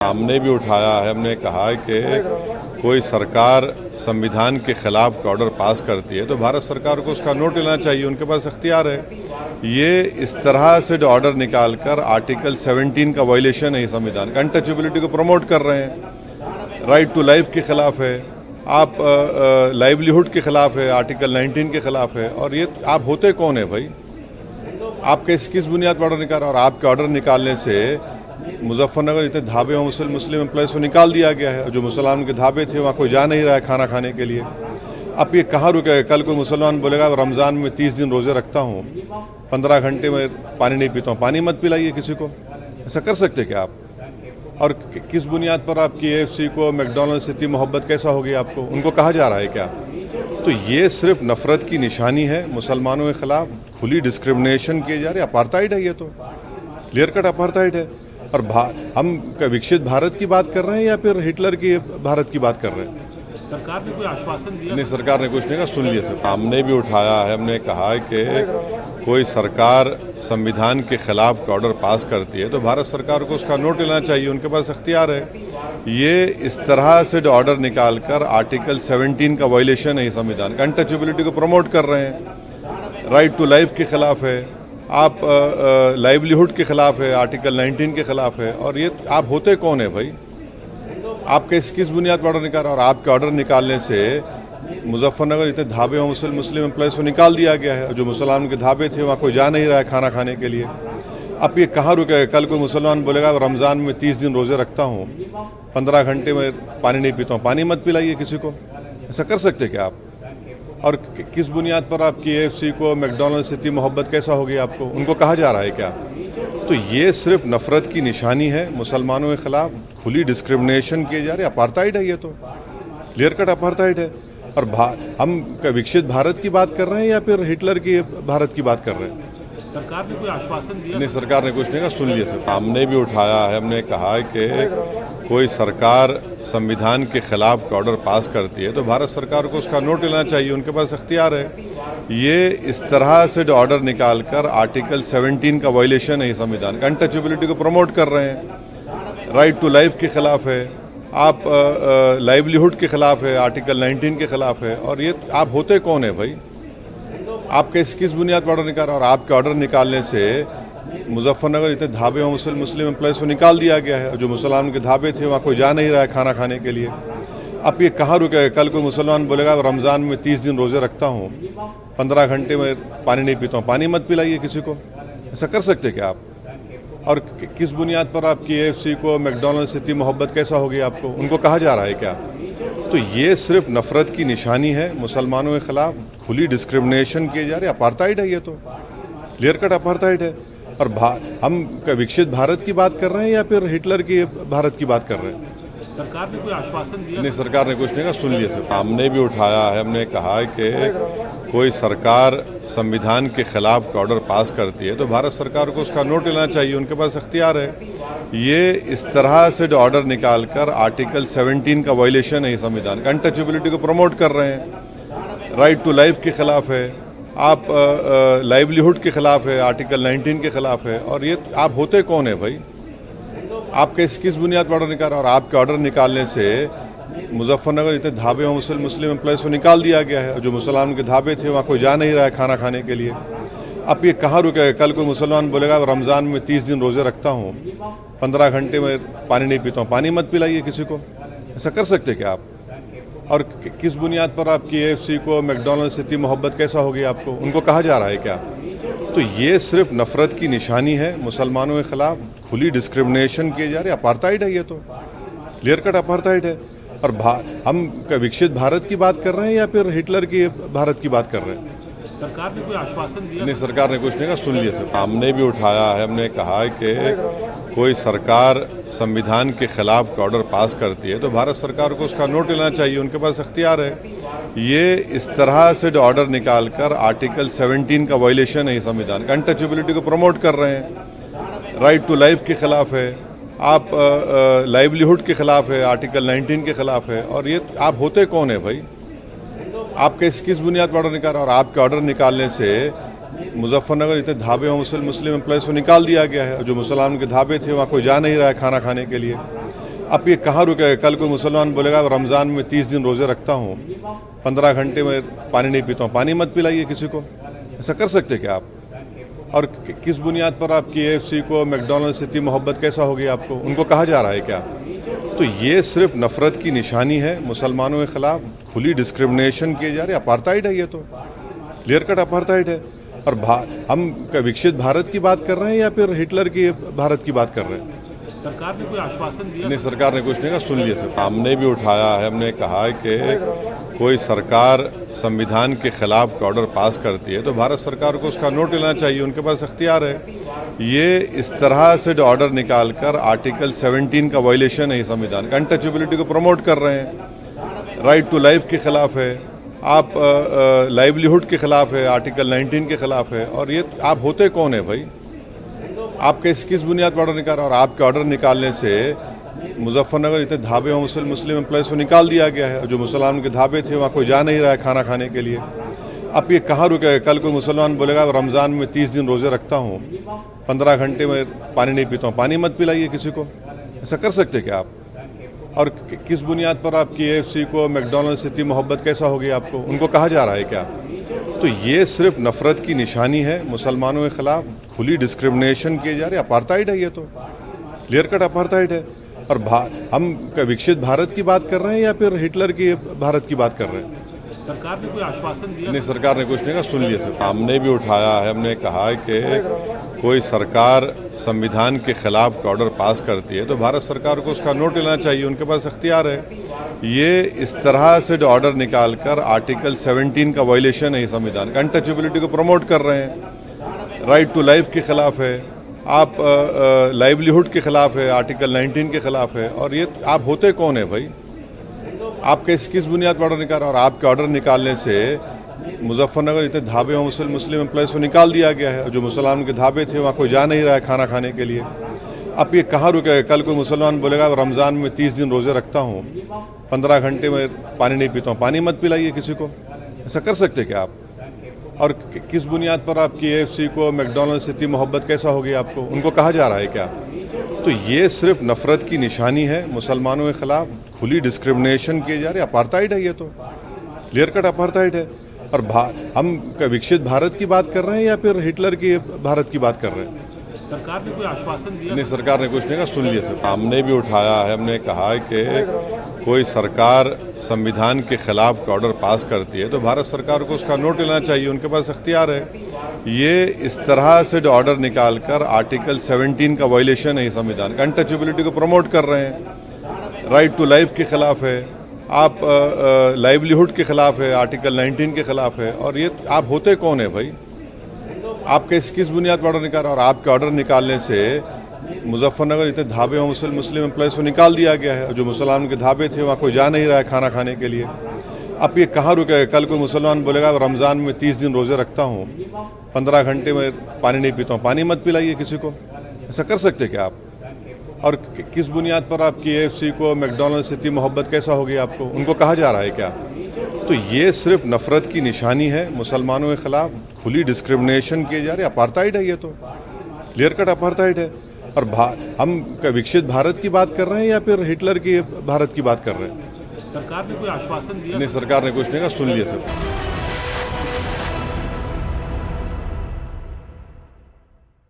हमने भी उठाया है। हमने कहा है कि कोई सरकार संविधान के खिलाफ ऑर्डर पास करती है तो भारत सरकार को उसका नोट लेना चाहिए, उनके पास इख्तियार है। ये इस तरह से जो ऑर्डर निकालकर आर्टिकल 17 का वायलेशन है संविधान का, अनटचेबिलिटी को प्रमोट कर रहे हैं, राइट टू लाइफ के खिलाफ है, आप लाइवलीहुड के खिलाफ है, आर्टिकल 19 के खिलाफ है। और ये आप होते कौन है भाई? आप किस बुनियाद पर ऑर्डर निकाल रहे हैं? और आपके ऑर्डर निकालने से मुजफ्फरनगर इतने ढाबे और मुस्लिम एम्प्लॉयज़ को निकाल दिया गया है। जो मुसलमान के ढाबे थे वहाँ कोई जा नहीं रहा है खाना खाने के लिए। अब ये कहाँ रुकेगा? कल कोई मुसलमान बोलेगा रमज़ान में 30 दिन रोज़े रखता हूँ, 15 घंटे में पानी नहीं पीता हूँ। पानी मत पिलाइए किसी को, ऐसा कर सकते क्या आप? और किस बुनियाद पर आपकी AFC को मैकडॉनल्ड से इतनी मोहब्बत कैसा होगी आपको? उनको कहा जा रहा है क्या? तो ये सिर्फ नफरत की निशानी है मुसलमानों के खिलाफ, खुली डिस्क्रिमिनेशन किए जा रहे। अपार्थाइड है, ये तो क्लियर कट अपार्थाइड है। और हम विकसित भारत की बात कर रहे हैं या फिर हिटलर की भारत की बात कर रहे हैं? सरकार ने कोई आश्वासन दिया? नहीं, सरकार ने कुछ नहीं कहा, सुन लिया सर। हमने भी उठाया है। हमने कहा है कि कोई सरकार संविधान के खिलाफ ऑर्डर पास करती है तो भारत सरकार को उसका नोट लेना चाहिए, उनके पास इख्तियार है। ये इस तरह से जो ऑर्डर निकालकर आर्टिकल 17 का वायलेशन है संविधान का, अनटचेबिलिटी को प्रमोट कर रहे हैं, राइट टू लाइफ के खिलाफ है, आप लाइवलीहुड के खिलाफ है, आर्टिकल 19 के खिलाफ है। और ये आप होते कौन है भाई? आप किस बुनियाद पर ऑर्डर निकाल रहे हैं? और आपके ऑर्डर निकालने से मुजफ्फरनगर इतने ढाबे और मुस्लिम एम्प्लॉयज़ को निकाल दिया गया है। जो मुसलमान के ढाबे थे वहाँ कोई जा नहीं रहा है खाना खाने के लिए। अब ये कहाँ रुकेगा? कल कोई मुसलमान बोलेगा रमज़ान में 30 दिन रोज़े रखता हूँ, 15 घंटे में पानी नहीं पीता हूँ। पानी मत पिलाइए किसी को, ऐसा कर सकते क्या आप? और किस बुनियाद पर आपकी AFC को मैकडॉनल्ड से इतनी मोहब्बत कैसा होगी आपको? उनको कहा जा रहा है क्या? तो ये सिर्फ नफरत की निशानी है मुसलमानों के खिलाफ, खुली डिस्क्रिमिनेशन किए जा रहे। अपार्थाइड है, ये तो क्लियर कट अपार्थाइड है। और हम विकसित भारत की बात कर रहे हैं या फिर हिटलर की भारत की बात कर रहे हैं? सरकार ने कोई आश्वासन दिया? नहीं, सरकार ने कुछ नहीं कहा, सुन लिया सर। हमने भी उठाया है। हमने कहा है कि कोई सरकार संविधान के खिलाफ ऑर्डर पास करती है तो भारत सरकार को उसका नोट लेना चाहिए, उनके पास इख्तियार है। ये इस तरह से जो ऑर्डर निकालकर आर्टिकल 17 का वायलेशन है संविधान का, अनटचेबिलिटी को प्रमोट कर रहे हैं, राइट टू लाइफ के खिलाफ है, आप लाइवलीहुड के खिलाफ है, आर्टिकल 19 के खिलाफ है। और ये आप होते कौन है भाई? आप किस बुनियाद पर ऑर्डर निकाल रहे हैं? और आपके ऑर्डर निकालने से मुजफ्फरनगर इतने ढाबे और मुस्लिम एम्प्लॉयज़ को निकाल दिया गया है। जो मुसलमान के ढाबे थे वहाँ कोई जा नहीं रहा है खाना खाने के लिए। अब ये कहाँ रुकेगा? कल कोई मुसलमान बोलेगा रमज़ान में 30 दिन रोज़े रखता हूँ, 15 घंटे में पानी नहीं पीता हूँ। पानी मत पिलाइए किसी को, ऐसा कर सकते क्या आप? और किस बुनियाद पर आपकी AFC को मैकडॉनल्ड से इतनी मोहब्बत कैसा होगी आपको? उनको कहा जा रहा है क्या? तो ये सिर्फ नफरत की निशानी है मुसलमानों के खिलाफ, खुली डिस्क्रिमिनेशन किए जा रहे। अपार्थाइड है, ये तो क्लियर कट अपार्थाइड है। और हम विकसित भारत की बात कर रहे हैं या फिर हिटलर की भारत की बात कर रहे हैं? सरकार ने कोई आश्वासन दिया? नहीं, सरकार ने कुछ नहीं कहा, सुन लिया सर। हमने भी उठाया है। हमने कहा है कि कोई सरकार संविधान के खिलाफ ऑर्डर पास करती है तो भारत सरकार को उसका नोट लेना चाहिए, उनके पास इख्तियार है। ये इस तरह से जो ऑर्डर निकालकर आर्टिकल 17 का वायलेशन है संविधान का, अनटचेबिलिटी को प्रमोट कर रहे हैं, राइट टू लाइफ के खिलाफ है, आप लाइवलीहुड के खिलाफ है, आर्टिकल 19 के खिलाफ है। और ये आप होते कौन है भाई? आप किस बुनियाद पर ऑर्डर निकाल रहे हैं? और आपके ऑर्डर निकालने से मुजफ्फरनगर इतने ढाबे और मुस्लिम एम्प्लॉयज़ को निकाल दिया गया है। जो मुसलमान के ढाबे थे वहाँ कोई जा नहीं रहा है खाना खाने के लिए। अब ये कहाँ रुकेगा? कल कोई मुसलमान बोलेगा रमज़ान में 30 दिन रोज़े रखता हूँ, 15 घंटे में पानी नहीं पीता हूँ। पानी मत पिलाइए किसी को, ऐसा कर सकते क्या आप? और किस बुनियाद पर आपकी AFC को मैकडॉनल्ड से इतनी मोहब्बत कैसा होगी आपको? उनको कहा जा रहा है क्या? तो ये सिर्फ नफरत की निशानी है मुसलमानों के खिलाफ, खुली डिस्क्रिमिनेशन किए जा रहे। अपार्थाइड है, ये तो क्लियर कट अपार्थाइड है। और हम विकसित भारत की बात कर रहे हैं या फिर हिटलर की भारत की बात कर रहे हैं? सरकार ने कोई आश्वासन दिया? नहीं, सरकार ने कुछ नहीं कहा, सुन लिया सर। हमने भी उठाया है। हमने कहा है कि कोई सरकार संविधान के खिलाफ ऑर्डर पास करती है तो भारत सरकार को उसका नोट लेना चाहिए, उनके पास इख्तियार है। ये इस तरह से जो ऑर्डर निकालकर आर्टिकल 17 का वायलेशन है संविधान का, अनटचेबिलिटी को प्रमोट कर रहे हैं, राइट टू लाइफ के खिलाफ है, आप लाइवलीहुड के खिलाफ है, आर्टिकल 19 के खिलाफ है। और ये आप होते कौन है भाई? आप किस बुनियाद पर ऑर्डर निकाल रहे हैं? और आपके ऑर्डर निकालने से मुजफ्फरनगर इतने ढाबे और मुस्लिम एम्प्लॉयज़ को निकाल दिया गया है। जो मुसलमान के ढाबे थे वहाँ कोई जा नहीं रहा है खाना खाने के लिए। अब ये कहाँ रुकेगा? कल कोई मुसलमान बोलेगा रमज़ान में 30 दिन रोज़े रखता हूँ, 15 घंटे में पानी नहीं पीता हूँ, पानी मत पिलाइए किसी को। ऐसा कर सकते क्या आप? और किस बुनियाद पर आप KFC को, मैकडॉनल्ड से इतनी मोहब्बत कैसा होगी आपको? उनको कहा जा रहा है क्या? तो ये सिर्फ नफ़रत की निशानी है मुसलमानों के ख़िलाफ़, खुली डिस्क्रिमिनेशन किए जा रहे, अपार्थाइड है ये तो, क्लियर कट अपार्थाइड है। और हम विकसित भारत की बात कर रहे हैं या फिर हिटलर की भारत की बात कर रहे हैं? सरकार ने कोई आश्वासन दिया? नहीं, सरकार ने कुछ नहीं कहा, सुन लिए सर। हमने भी उठाया है, हमने कहा है कि कोई सरकार संविधान के खिलाफ ऑर्डर पास करती है तो भारत सरकार को उसका नोट लेना चाहिए, उनके पास अख्तियार है। ये इस तरह से जो ऑर्डर निकाल कर आर्टिकल 17 का वायलेशन है संविधान का, अनटचेबिलिटी को प्रमोट कर रहे हैं, राइट टू लाइफ के खिलाफ है, आप लाइवलीहुड के खिलाफ है, आर्टिकल 19 के खिलाफ है। और ये आप होते कौन है भाई? आप किस बुनियाद पर ऑर्डर निकाल रहे हैं? और आपके ऑर्डर निकालने से मुजफ्फरनगर इतने ढाबे और मुस्लिम एम्प्लॉयज़ को निकाल दिया गया है। जो मुसलमान के ढाबे थे वहाँ कोई जा नहीं रहा है खाना खाने के लिए। अब ये कहाँ रुकेगा? कल कोई मुसलमान बोलेगा रमज़ान में 30 दिन रोज़े रखता हूँ, 15 घंटे में पानी नहीं पीता हूँ, पानी मत पिलाइए किसी को। ऐसा कर सकते क्या आप? और किस बुनियाद पर आप KFC को, मैकडॉनल्ड से इतनी मोहब्बत कैसा होगी आपको? उनको कहा जा रहा है क्या? तो ये सिर्फ नफ़रत की निशानी है मुसलमानों के ख़िलाफ़, खुली डिस्क्रिमिनेशन किए जा रहे, अपार्थाइड है ये तो, क्लियर कट अपार्थाइड है। और हम विकसित भारत की बात कर रहे हैं या फिर हिटलर की भारत की बात कर रहे हैं? सरकार ने कोई आश्वासन दिया? नहीं, सरकार ने कुछ नहीं कहा, सुन लिए सर। हमने भी उठाया है, हमने कहा है कि कोई सरकार संविधान के खिलाफ ऑर्डर पास करती है तो भारत सरकार को उसका नोट लेना चाहिए, उनके पास अख्तियार है। ये इस तरह से जो ऑर्डर निकाल कर आर्टिकल 17 का वायलेशन है संविधान का, अनटचेबिलिटी को प्रमोट कर रहे हैं, राइट टू लाइफ के खिलाफ है, आप लाइवलीहुड के खिलाफ है, आर्टिकल 19 के खिलाफ है। और ये आप होते कौन है भाई? आप किस बुनियाद पर ऑर्डर निकाल रहे हैं? और आपके ऑर्डर निकालने से मुजफ्फरनगर इतने ढाबे और मुस्लिम एम्प्लॉयज़ को निकाल दिया गया है। जो मुसलमान के ढाबे थे वहाँ कोई जा नहीं रहा है खाना खाने के लिए। अब ये कहाँ रुकेगा? कल कोई मुसलमान बोलेगा रमज़ान में 30 दिन रोज़े रखता हूँ, 15 घंटे में पानी नहीं पीता हूँ, पानी मत पिलाइए किसी को। ऐसा कर सकते क्या आप? और किस बुनियाद पर आप KFC को, मैकडॉनल्ड से इतनी मोहब्बत कैसा होगी आपको? उनको कहा जा रहा है क्या? तो ये सिर्फ नफ़रत की निशानी है मुसलमानों के ख़िलाफ़, खुली डिस्क्रिमिनेशन किए जा रहे, अपार्थाइड है ये तो, क्लियर कट अपार्थाइड है। और हम विकसित भारत की बात कर रहे हैं या फिर हिटलर की भारत की बात कर रहे हैं? सरकार ने कोई आश्वासन दिया? नहीं, सरकार ने कुछ नहीं कहा, सुन लिए सर। हमने भी उठाया है, हमने कहा है कि कोई सरकार संविधान के खिलाफ ऑर्डर पास करती है तो भारत सरकार को उसका नोट लेना चाहिए, उनके पास अख्तियार है। ये इस तरह से जो ऑर्डर निकाल कर आर्टिकल 17 का वायलेशन है संविधान का, अनटचेबिलिटी को प्रमोट कर रहे हैं, राइट टू लाइफ के खिलाफ है, आप लाइवलीहुड के खिलाफ है, आर्टिकल 19 के खिलाफ है। और ये आप होते कौन है भाई? आप किस बुनियाद पर ऑर्डर निकाल रहे हैं? और आपके ऑर्डर निकालने से मुजफ्फरनगर इतने ढाबे और मुस्लिम एम्प्लॉयज़ को निकाल दिया गया है। जो मुसलमान के ढाबे थे वहाँ कोई जा नहीं रहा है खाना खाने के लिए। अब ये कहाँ रुकेगा? कल कोई मुसलमान बोलेगा रमज़ान में 30 दिन रोज़े रखता हूँ, 15 घंटे में पानी नहीं पीता हूँ, पानी मत पिलाइए किसी को। ऐसा कर सकते क्या आप? और किस बुनियाद पर आप KFC को, मैकडॉनल्ड से इतनी मोहब्बत कैसा होगी आपको? उनको कहा जा रहा है क्या? तो ये सिर्फ नफ़रत की निशानी है मुसलमानों के ख़िलाफ़, खुली डिस्क्रिमिनेशन किए जा रहे, अपार्थाइड है ये तो, क्लियर कट अपार्थाइड है। और हम विकसित भारत की बात कर रहे हैं या फिर हिटलर की भारत की बात कर रहे हैं? सरकार ने कोई आश्वासन दिया? नहीं, सरकार ने कुछ नहीं कहा, सुन लिए सर।